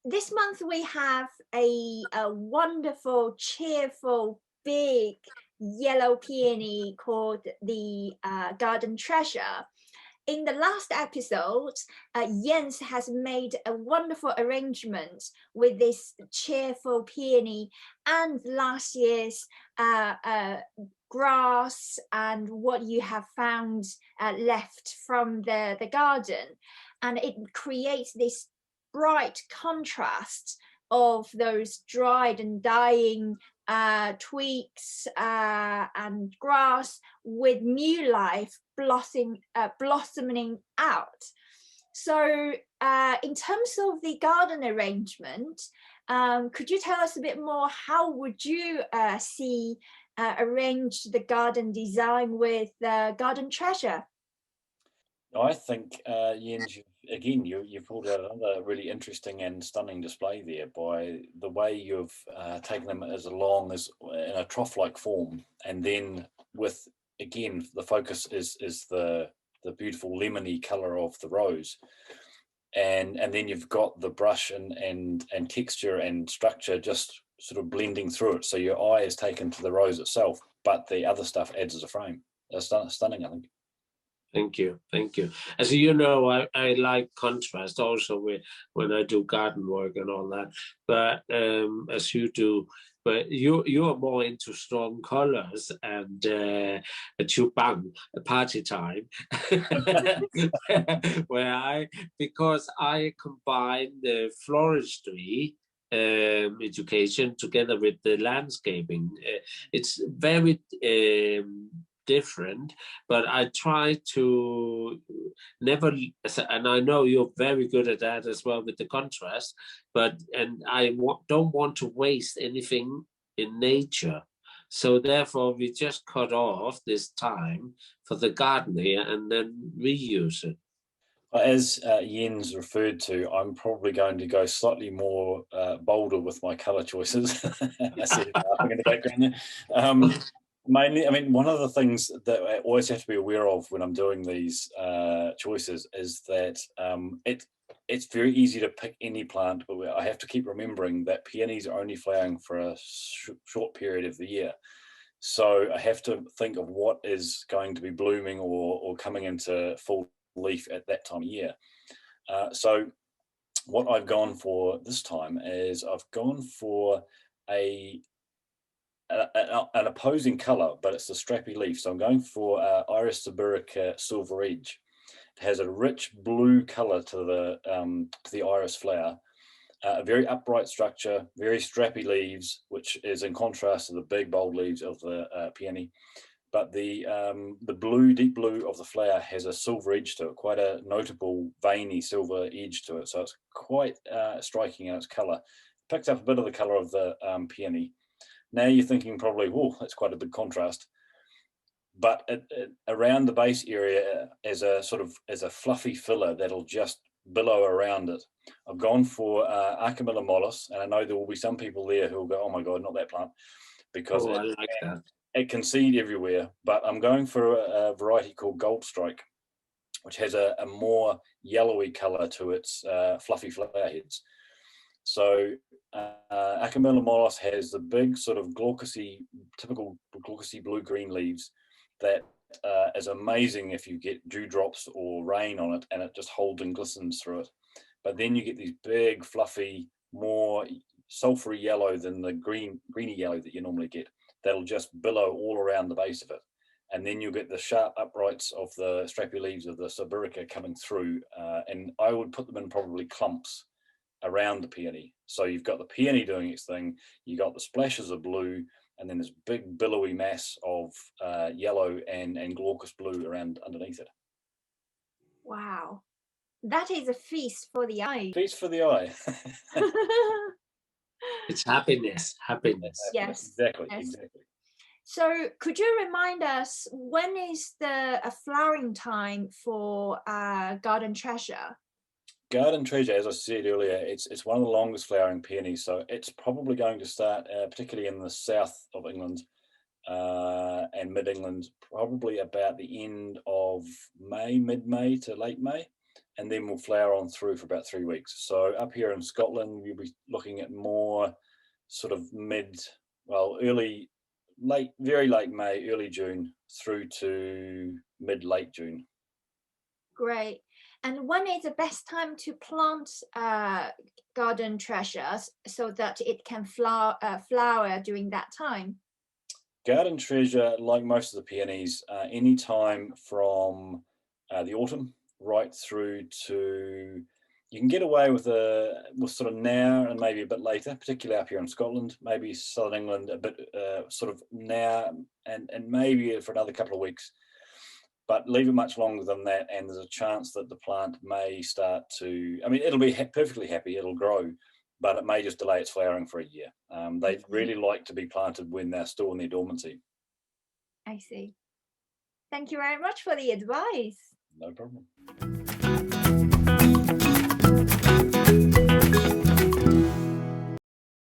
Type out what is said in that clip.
this month we have a wonderful, cheerful, big yellow peony called the Garden Treasure. In the last episode, Jens has made a wonderful arrangement with this cheerful peony and last year's grass and what you have found left from the garden. And it creates this bright contrast of those dried and dying twigs and grass with new life blossoming out. So in terms of the garden arrangement, could you tell us a bit more? How would you see arrange the garden design with Garden Treasure? I think, Jens, you've pulled out another really interesting and stunning display there by the way you've taken them as long as in a trough-like form, and then with, again, the focus is the beautiful lemony color of the rose, and then you've got the brush and texture and structure just sort of blending through it, so your eye is taken to the rose itself, but the other stuff adds as a frame. That's stunning, I think. Thank you, thank you. As you know, I like contrast also when I do garden work and all that. But as you do, but you are more into strong colors and chubang party time, because I combine the floristry education together with the landscaping. It's very different, but I try to never, and I know you're very good at that as well with the contrast, and I don't want to waste anything in nature. So therefore we just cut off this time for the garden here and then reuse it. As Jens referred to, I'm probably going to go slightly more bolder with my colour choices. I see it laughing in the background there. Mainly, I mean, one of the things that I always have to be aware of when I'm doing these choices is that it's very easy to pick any plant, but I have to keep remembering that peonies are only flowering for a short period of the year. So I have to think of what is going to be blooming or coming into full leaf at that time of year. So what I've gone for this time is I've gone for an opposing color, but it's a strappy leaf. So I'm going for Iris sibirica Silver Edge. It has a rich blue color to the iris flower, a very upright structure, very strappy leaves, which is in contrast to the big bold leaves of the peony. But the blue, deep blue of the flower has a silver edge to it, quite a notable veiny silver edge to it. So it's quite striking in its color. Picks up a bit of the color of the peony. Now you're thinking probably, whoa, that's quite a big contrast. But around the base area, as a fluffy filler that'll just billow around it, I've gone for Archimilla mollis, and I know there will be some people there who will go, oh my God, not that plant, because I like that. It can seed everywhere. But I'm going for a variety called Gold Strike, which has a more yellowy color to its fluffy flower heads. So Archimilla mollis has the big sort of typical glaucous blue-green leaves that is amazing if you get dewdrops or rain on it, and it just holds and glistens through it. But then you get these big, fluffy, more sulfury yellow than the greeny yellow that you normally get. That'll just billow all around the base of it. And then you'll get the sharp uprights of the strappy leaves of the sibirica coming through. And I would put them in probably clumps around the peony. So you've got the peony doing its thing, you got the splashes of blue, and then this big billowy mass of yellow and glaucous blue around underneath it. Wow, that is a feast for the eye. Feast for the eye. It's happiness. Yes, exactly. So could you remind us, when is the flowering time for Garden Treasure? Garden Treasure, as I said earlier, it's one of the longest flowering peonies, so it's probably going to start, particularly in the south of England and mid-England, probably about the end of May, mid-May to late May, and then will flower on through for about 3 weeks. So up here in Scotland, you'll be looking at more sort of very late May, early June through to late June. Great. And when is the best time to plant garden treasures so that it can flower during that time? Garden treasure, like most of the peonies, any time from the autumn right through to, you can get away with sort of now and maybe a bit later, particularly up here in Scotland, maybe Southern England, a bit sort of now and maybe for another couple of weeks. But leave it much longer than that, and there's a chance that the plant may start to, I mean, it'll be perfectly happy, it'll grow, but it may just delay its flowering for a year. They really like to be planted when they're still in their dormancy. I see. Thank you very much for the advice. No problem.